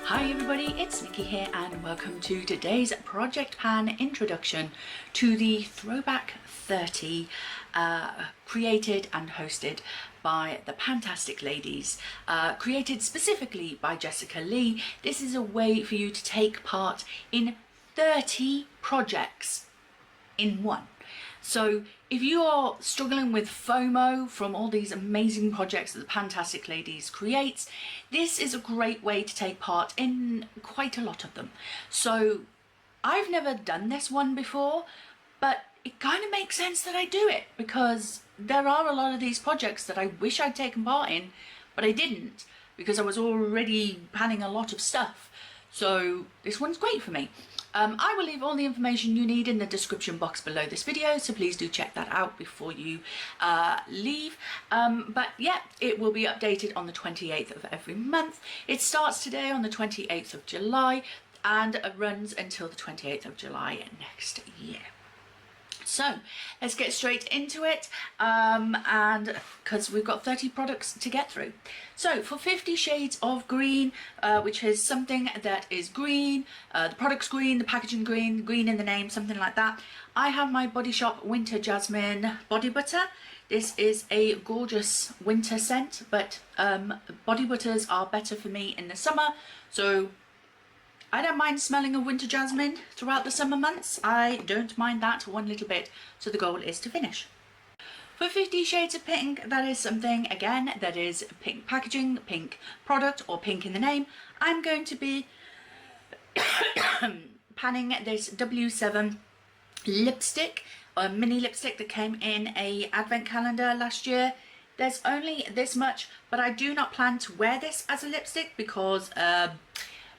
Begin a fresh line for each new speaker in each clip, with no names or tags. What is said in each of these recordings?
Hi everybody, it's Nikki here and welcome to today's Project Pan introduction to the Throwback 30 created and hosted by the Pantastic ladies, created specifically by Jessica Lee. This is a way for you to take part in 30 projects in one. So if you are struggling with FOMO from all these amazing projects that the Pantastic ladies creates, this is a great way to take part in quite a lot of them. So I've never done this one before, but it kind of makes sense that I do it because there are a lot of these projects that I wish I'd taken part in, but I didn't because I was already panning a lot of stuff. So this one's great for me. I will leave all the information you need in the description box below this video, so please do check that out before you leave. But yeah, it will be updated on the 28th of every month. It starts today on the 28th of July and runs until the 28th of July next year. So let's get straight into it, and because we've got 30 products to get through. So for 50 Shades of Green, which is something that is green, the product's green, the packaging green, green in the name, something like that, I have my Body Shop Winter Jasmine Body Butter. This is a gorgeous winter scent, but body butters are better for me in the summer, so I don't mind smelling of winter jasmine throughout the summer months. I don't mind that one little bit, so the goal is to finish. For 50 Shades of Pink, that is something, again, that is pink packaging, pink product, or pink in the name. I'm going to be panning this W7 lipstick, a mini lipstick that came in a advent calendar last year. There's only this much, but I do not plan to wear this as a lipstick because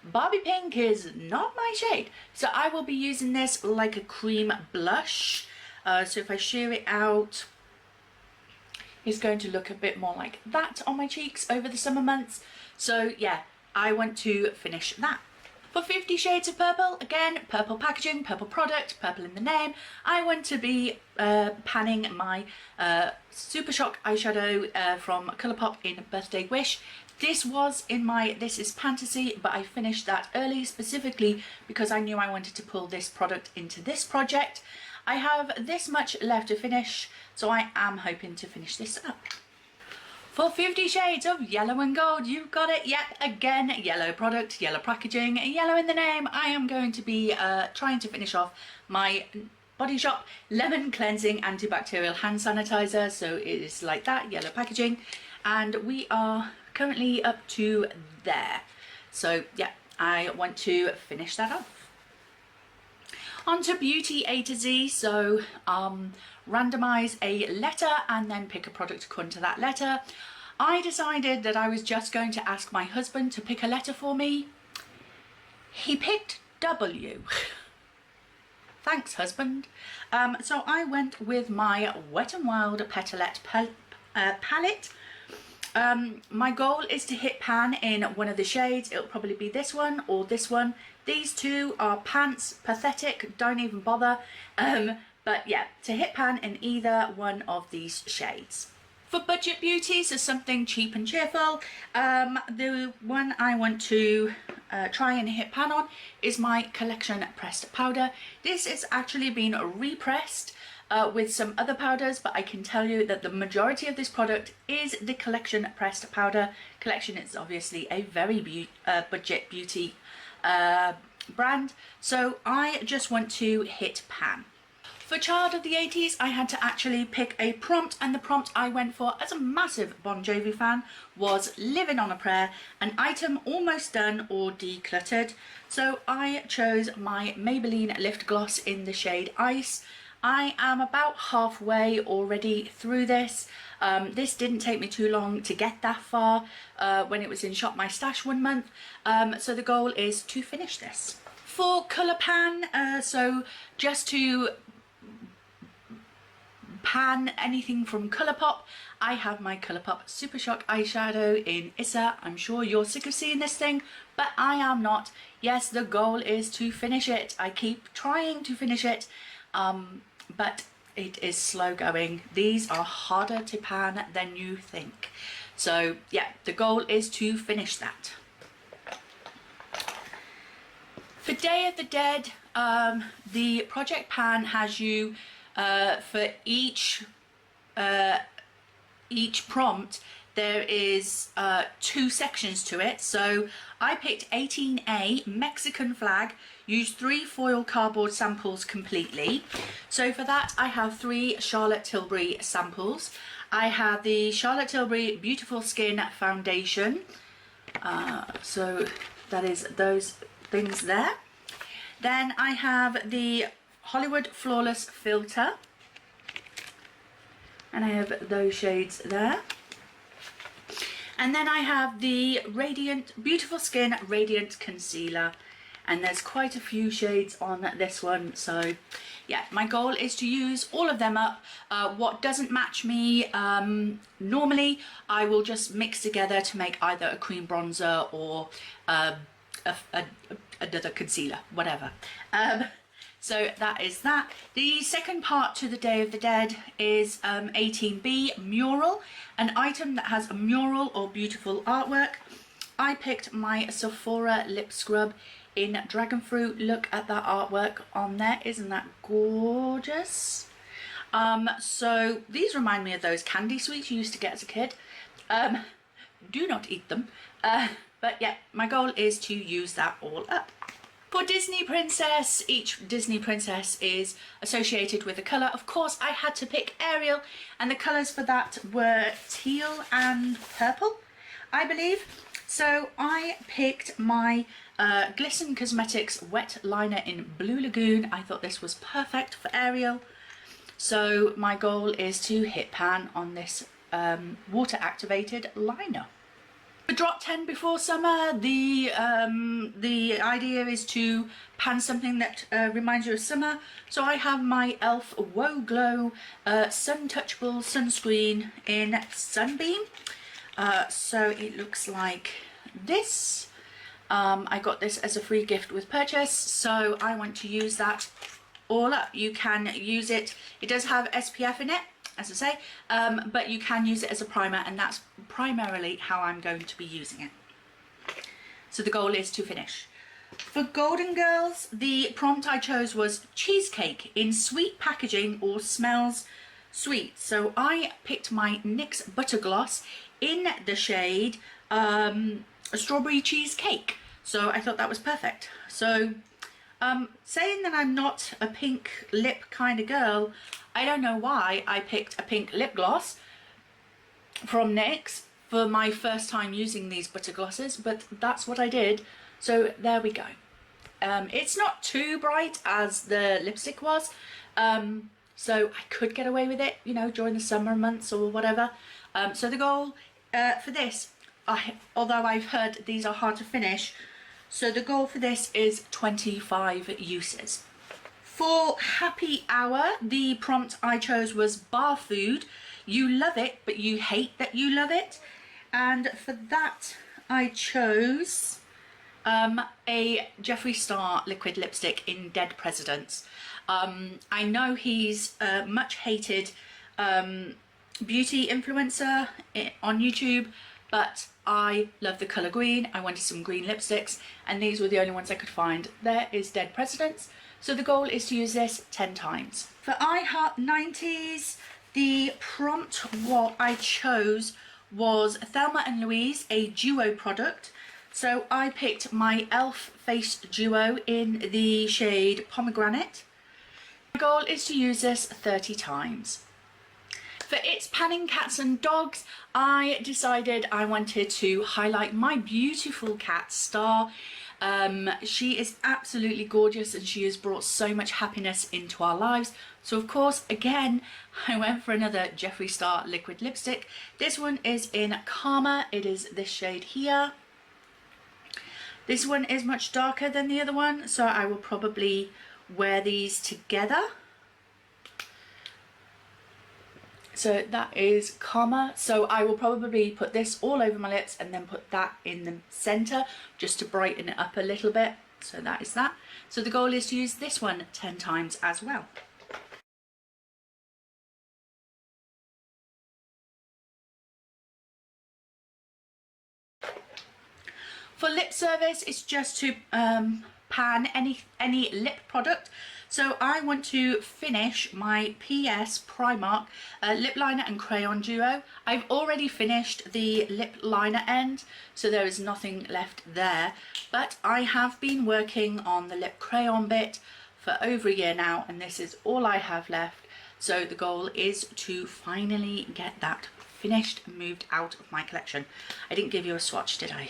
Barbie Pink is not my shade, so I will be using this like a cream blush. So if I sheer it out, it's going to look a bit more like that on my cheeks over the summer months. So yeah, I want to finish that. For 50 Shades of Purple, again, purple packaging, purple product, purple in the name, I want to be panning my Super Shock eyeshadow from Colourpop in Birthday Wish. This was in my This Is Pantasy, but I finished that early specifically because I knew I wanted to pull this product into this project. I have this much left to finish, so I am hoping to finish this up. For 50 Shades of Yellow and Gold, you've got it yet again, yellow product, yellow packaging, yellow in the name. I am going to be trying to finish off my Body Shop Lemon Cleansing Antibacterial Hand Sanitizer, so it is like that, yellow packaging, and we are currently up to there. So yeah, I want to finish that off. On to Beauty A to Z, so randomise a letter and then pick a product according to that letter. I decided that I was just going to ask my husband to pick a letter for me. He picked W. Thanks, husband. So I went with my Wet n Wild Petalette palette. My goal is to hit pan in one of the shades. It'll probably be this one or this one. These two are pants, pathetic, don't even bother. But yeah, to hit pan in either one of these shades. For budget beauties, so something cheap and cheerful, the one I want to try and hit pan on is my Collection Pressed Powder. This has actually been repressed with some other powders, but I can tell you that the majority of this product is the Collection Pressed Powder. Collection is obviously a very budget beauty brand, so I just want to hit pan. For Child of the 80s, I had to actually pick a prompt, and the prompt I went for as a massive Bon Jovi fan was Living on a Prayer, an item almost done or decluttered. So I chose my Maybelline Lift Gloss in the shade Ice. I am about halfway already through this. This didn't take me too long to get that far when it was in Shop My Stash one month. So the goal is to finish this. For Colour Pan, so just to pan anything from Colourpop, I have my Colourpop Super Shock eyeshadow in Issa. I'm sure you're sick of seeing this thing, but I am not. Yes, the goal is to finish it. I keep trying to finish it, but it is slow going. These are harder to pan than you think. So yeah, the goal is to finish that. For Day of the Dead, the project pan has you for each prompt. There is 2 sections to it. So I picked 18A Mexican flag, used 3 foil cardboard samples completely. So for that I have 3 Charlotte Tilbury samples. I have the Charlotte Tilbury Beautiful Skin Foundation. So that is those things there. Then I have the Hollywood Flawless Filter, and I have those shades there. And then I have the Beautiful Skin Radiant Concealer, and there's quite a few shades on this one. So yeah, my goal is to use all of them up. What doesn't match me normally, I will just mix together to make either a cream bronzer or another concealer, whatever. So that is that. The second part to the Day of the Dead is 18B Mural, an item that has a mural or beautiful artwork. I picked my Sephora lip scrub in Dragon Fruit. Look at that artwork on there, isn't that gorgeous? So these remind me of those candy sweets you used to get as a kid. Do not eat them. But yeah, my goal is to use that all up. For Disney Princess, each Disney Princess is associated with a colour. Of course, I had to pick Ariel, and the colours for that were teal and purple, I believe. So I picked my Glisten Cosmetics wet liner in Blue Lagoon. I thought this was perfect for Ariel. So my goal is to hit pan on this water activated liner. For Drop 10 before summer, the idea is to pan something that reminds you of summer. So I have my e.l.f. Woe Glow Sun Touchable Sunscreen in Sunbeam. So it looks like this. I got this as a free gift with purchase, so I want to use that all up. You can use it, it does have SPF in it, as I say, but you can use it as a primer, and that's primarily how I'm going to be using it. So the goal is to finish. For Golden Girls, the prompt I chose was cheesecake in sweet packaging or smells sweet. So I picked my NYX Butter Gloss in the shade Strawberry Cheesecake. So I thought that was perfect. So saying that I'm not a pink lip kind of girl, I don't know why I picked a pink lip gloss from NYX for my first time using these butter glosses, but that's what I did. So there we go. It's not too bright as the lipstick was, so I could get away with it, you know, during the summer months or whatever. So the goal for this, although I've heard these are hard to finish, so the goal for this is 25 uses. For Happy Hour, the prompt I chose was bar food. You love it, but you hate that you love it. And for that, I chose a Jeffree Star liquid lipstick in Dead Presidents. I know he's a much hated beauty influencer on YouTube, but I love the colour green. I wanted some green lipsticks, and these were the only ones I could find. There is Dead Presidents. So the goal is to use this 10 times. For I Heart 90s, the prompt what I chose was Thelma and Louise, a duo product. So I picked my e.l.f. Face Duo in the shade Pomegranate. My goal is to use this 30 times. For It's Panning Cats and Dogs, I decided I wanted to highlight my beautiful cat, Star. She is absolutely gorgeous, and she has brought so much happiness into our lives. So of course, again, I went for another Jeffree Star liquid lipstick. This one is in Karma. It is this shade here. This one is much darker than the other one, so I will probably wear these together. So that is Karma. So I will probably put this all over my lips and then put that in the centre just to brighten it up a little bit. So that is that. So the goal is to use this one 10 times as well. For lip service, it's just to pan any lip product. So I want to finish my PS Primark lip liner and crayon duo. I've already finished the lip liner end, so there is nothing left there, but I have been working on the lip crayon bit for over a year now, and this is all I have left. So the goal is to finally get that finished and moved out of my collection. I didn't give you a swatch, did I?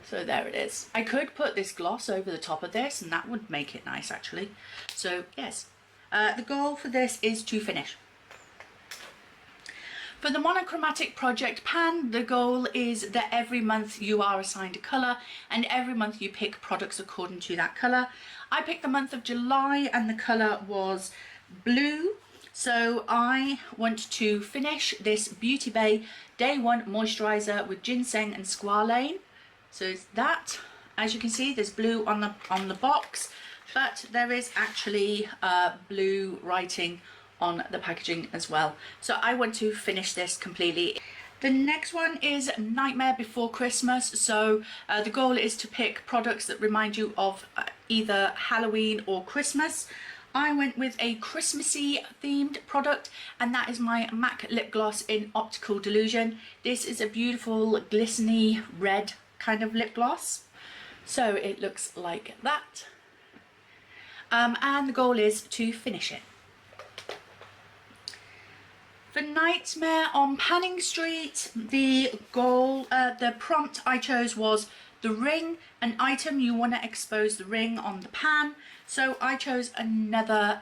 So there it is. I could put this gloss over the top of this and that would make it nice actually. So yes, the goal for this is to finish. For the monochromatic project pan, the goal is that every month you are assigned a colour and every month you pick products according to that colour. I picked the month of July and the colour was blue. So I want to finish this Beauty Bay Day 1 moisturiser with ginseng and squalane. So it's that. As you can see, there's blue on the box, but there is actually blue writing on the packaging as well. So I want to finish this completely. The next one is Nightmare Before Christmas. So the goal is to pick products that remind you of either Halloween or Christmas. I went with a Christmassy themed product, and that is my MAC lip gloss in Optical Delusion. This is a beautiful glistening red kind of lip gloss, so it looks like that, and the goal is to finish it. For Nightmare on Panning Street, the prompt I chose was the ring, an item you want to expose the ring on the pan. So I chose another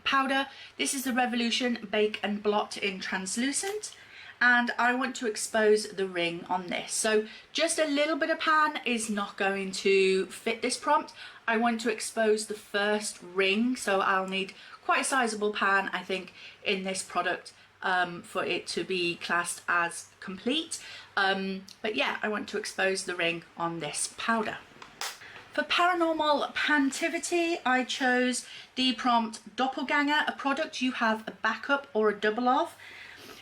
powder. This is the Revolution Bake and Blot in Translucent, and I want to expose the ring on this. So just a little bit of pan is not going to fit this prompt. I want to expose the first ring, so I'll need quite a sizable pan, I think, in this product for it to be classed as complete. But yeah, I want to expose the ring on this powder. For Paranormal Pantivity, I chose the prompt Doppelganger, a product you have a backup or a double of.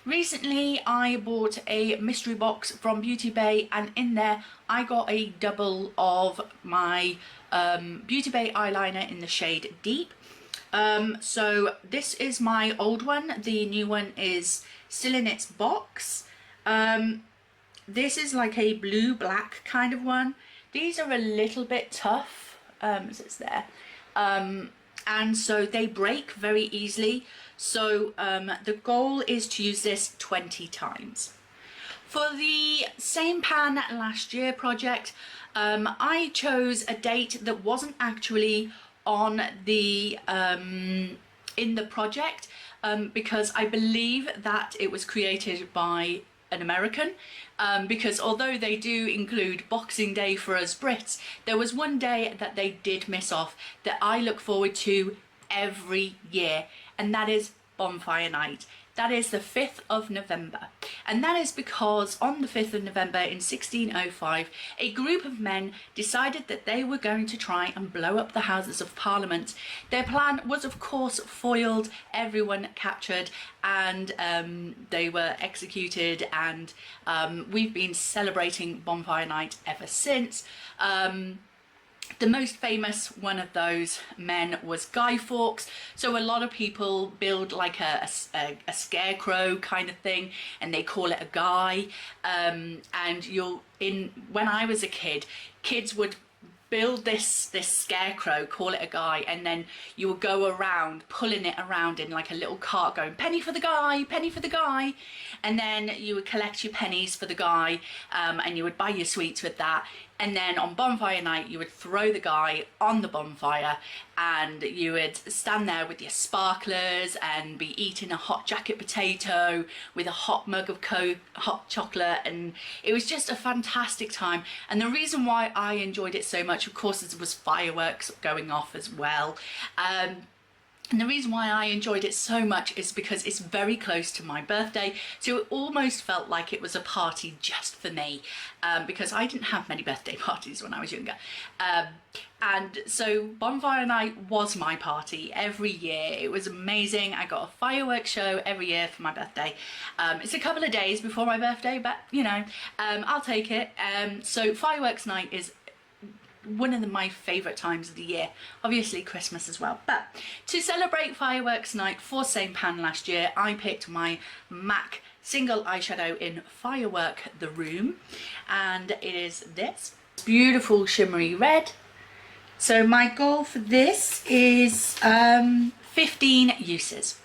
Recently I bought a mystery box from Beauty Bay, and in there I got a double of my Beauty Bay eyeliner in the shade Deep. So this is my old one, the new one is still in its box. This is like a blue-black kind of one. These are a little bit tough, as it's there, and so they break very easily. So the goal is to use this 20 times. For the same pan last year project, I chose a date that wasn't actually on the in the project, because I believe that it was created by an American, because although they do include Boxing Day for us Brits, there was one day that they did miss off that I look forward to every year, and that is Bonfire Night. That is the 5th of November, and that is because on the 5th of November in 1605 a group of men decided that they were going to try and blow up the Houses of Parliament. Their plan was of course foiled, everyone captured, and they were executed, and we've been celebrating Bonfire Night ever since. The most famous one of those men was Guy Fawkes. So a lot of people build like a scarecrow kind of thing, and they call it a guy. And when I was a kid, kids would build this scarecrow, call it a guy, and then you would go around pulling it around in like a little cart going, penny for the guy, penny for the guy, and then you would collect your pennies for the guy, and you would buy your sweets with that. And then on Bonfire Night you would throw the guy on the bonfire, and you would stand there with your sparklers and be eating a hot jacket potato with a hot mug of hot chocolate, and it was just a fantastic time. And the reason why I enjoyed it so much, of course, is there was fireworks going off as well. And the reason why I enjoyed it so much is because it's very close to my birthday, so it almost felt like it was a party just for me, because I didn't have many birthday parties when I was younger. And so Bonfire Night was my party every year. It was amazing. I got a fireworks show every year for my birthday. It's a couple of days before my birthday, but you know, I'll take it. So fireworks night is one of my favourite times of the year, obviously Christmas as well. But to celebrate fireworks night for St. Pan last year, I picked my MAC single eyeshadow in Firework the Room, and it is this beautiful shimmery red. So my goal for this is 15 uses.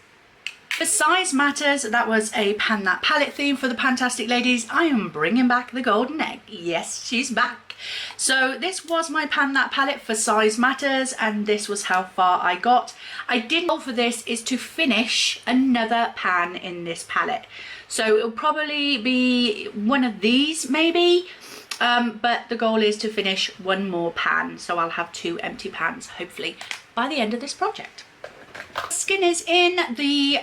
For size matters, that was a Pan That palette theme for the Pantastic ladies. I am bringing back the golden egg. Yes, she's back. So this was my Pan That palette for size matters, and this was how far I got. I did goal for this is to finish another pan in this palette. So it'll probably be one of these maybe, but the goal is to finish one more pan. So I'll have 2 empty pans hopefully by the end of this project. Skin is in. The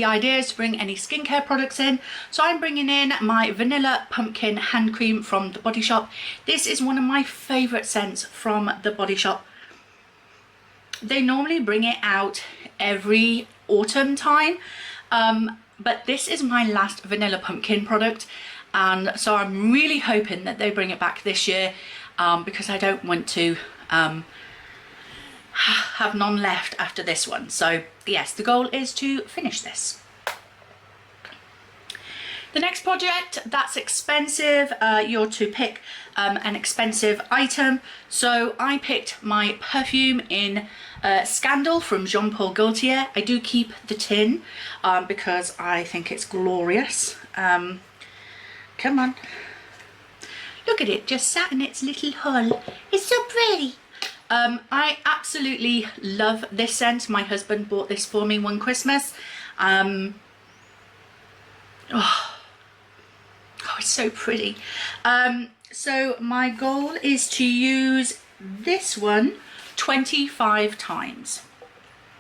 idea is to bring any skincare products in, so I'm bringing in my Vanilla Pumpkin hand cream from the Body Shop. This is one of my favourite scents from the Body Shop. They normally bring it out every autumn time, but this is my last Vanilla Pumpkin product, and so I'm really hoping that they bring it back this year, because I don't want to have none left after this one. So yes, the goal is to finish this. The next project that's expensive, you're to pick an expensive item. So I picked my perfume in Scandal from Jean Paul Gaultier. I do keep the tin because I think it's glorious. Come on, look at it, just sat in its little hull. It's so pretty. I absolutely love this scent. My husband bought this for me one Christmas. Oh, it's so pretty. So my goal is to use this one 25 times.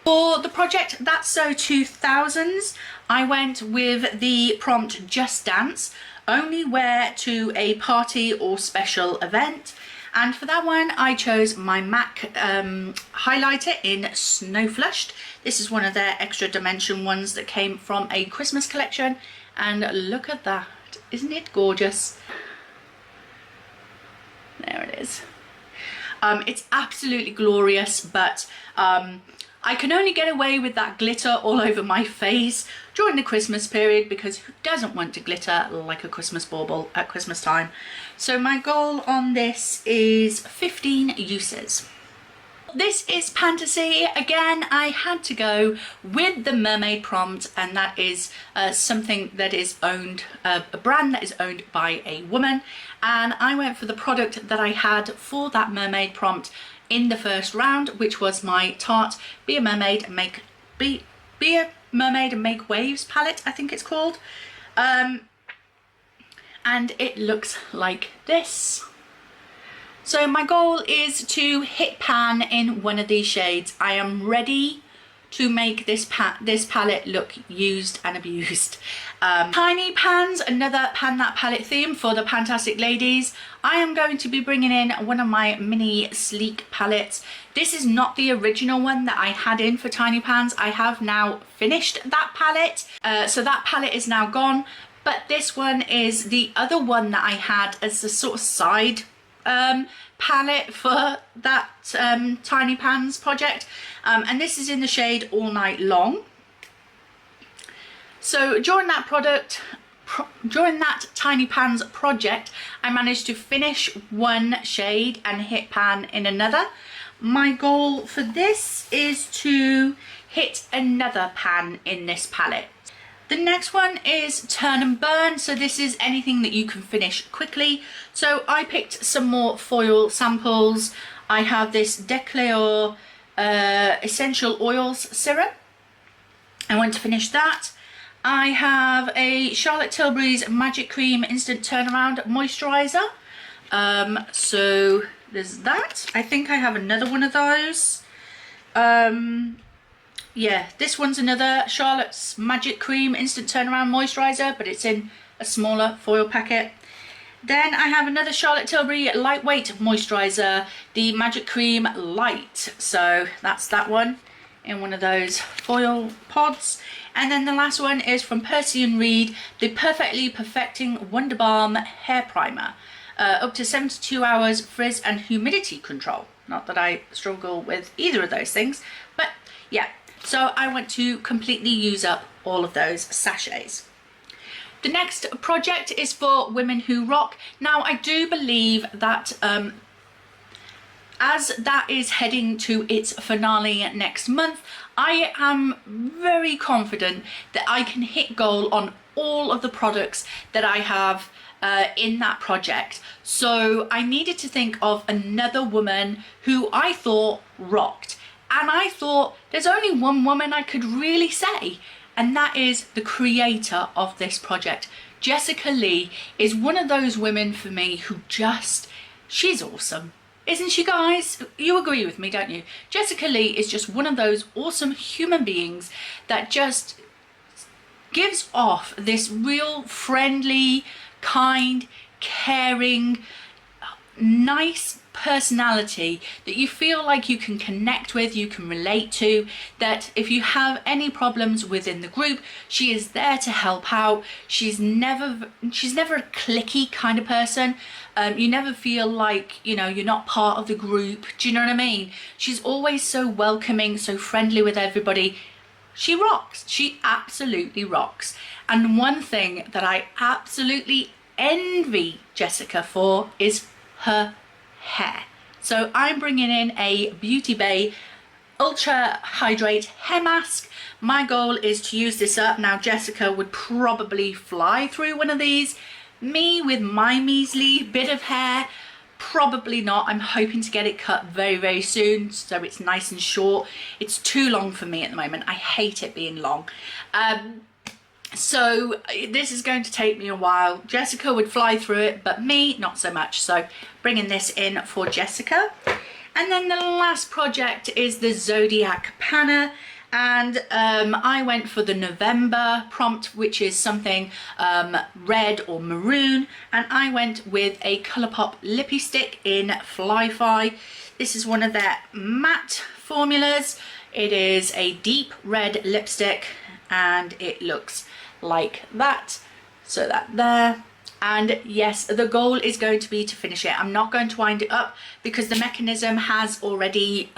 For the project That's So 2000s, I went with the prompt Just Dance, only wear to a party or special event. And for that one, I chose my MAC highlighter in Snow Flushed. This is one of their extra dimension ones that came from a Christmas collection. And look at that. Isn't it gorgeous? There it is. It's absolutely glorious, but I can only get away with that glitter all over my face during the Christmas period, because who doesn't want to glitter like a Christmas bauble at Christmas time? So my goal on this is 15 uses. This is Pantasy. Again, I had to go with the mermaid prompt, and that is something that is owned, a brand that is owned by a woman, and I went for the product that I had for that mermaid prompt in the first round, which was my Tarte Be a Mermaid and Make Waves palette, I think it's called. And it looks like this. So my goal is to hit pan in one of these shades. I am ready to make this palette look used and abused. Tiny pans, another Pan That palette theme for the Pantastic ladies. I am going to be bringing in one of my mini sleek palettes. This is not the original one that I had in for tiny pans. I have now finished that palette, so that palette is now gone. But this one is the other one that I had as a sort of side palette for that tiny pans project, and this is in the shade All Night Long. So during that tiny pans project, I managed to finish one shade and hit pan in another. My goal for this is to hit another pan in this palette. The next one is Turn and Burn, so this is anything that you can finish quickly. So I picked some more foil samples. I have this Decléor Essential Oils Serum. I want to finish that. I have a Charlotte Tilbury's Magic Cream Instant Turnaround Moisturiser. So there's that. I think I have another one of those. Yeah, this one's another Charlotte's Magic Cream Instant Turnaround Moisturiser, but it's in a smaller foil packet. Then I have another Charlotte Tilbury Lightweight Moisturiser, the Magic Cream Light. So that's that one in one of those foil pods. And then the last one is from Percy & Reed, the Perfectly Perfecting Wonder Balm Hair Primer. up to 72 hours frizz and humidity control. Not that I struggle with either of those things, but yeah. So I want to completely use up all of those sachets. The next project is for Women Who Rock. Now, I do believe that as that is heading to its finale next month, I am very confident that I can hit goal on all of the products that I have in that project. So I needed to think of another woman who I thought rocked. And I thought there's only one woman I could really say, and that is the creator of this project. Jessica Lee is one of those women for me who just, she's awesome. Isn't she, guys? You agree with me, don't you? Jessica Lee is just one of those awesome human beings that just gives off this real friendly, kind, caring, nice personality that you feel like you can connect with, you can relate to, that if you have any problems within the group, she is there to help out. She's never a cliquey kind of person. You never feel like, you know, you're not part of the group. Do you know what I mean? She's always so welcoming, so friendly with everybody. She rocks. She absolutely rocks. And one thing that I absolutely envy Jessica for is her hair. So I'm bringing in a Beauty Bay Ultra Hydrate hair mask. My goal is to use this up. Now, Jessica would probably fly through one of these. Me, with my measly bit of hair, probably not. I'm hoping to get it cut very, very soon so it's nice and short. It's too long for me at the moment. I hate it being long. So this is going to take me a while. Jessica would fly through it, but me, not so much. So bringing this in for Jessica. And then the last project is the Zodiac Panna. And I went for the November prompt, which is something red or maroon. And I went with a Colourpop Lippy Stick in Fly Fi. This is one of their matte formulas. It is a deep red lipstick and it looks like that. So that there. And yes, the goal is going to be to finish it. I'm not going to wind it up because the mechanism has already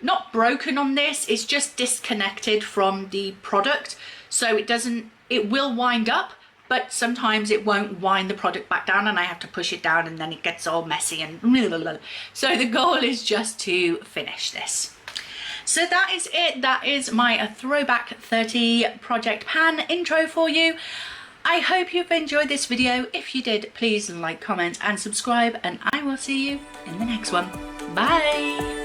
not broken on this, it's just disconnected from the product. So it will wind up, but sometimes it won't wind the product back down and I have to push it down and then it gets all messy and blah, blah, blah. So the goal is just to finish this. So that is it. That is my Throwback 30 project pan intro for you. I hope you've enjoyed this video. If you did, please like, comment and subscribe, and I will see you in the next one. Bye.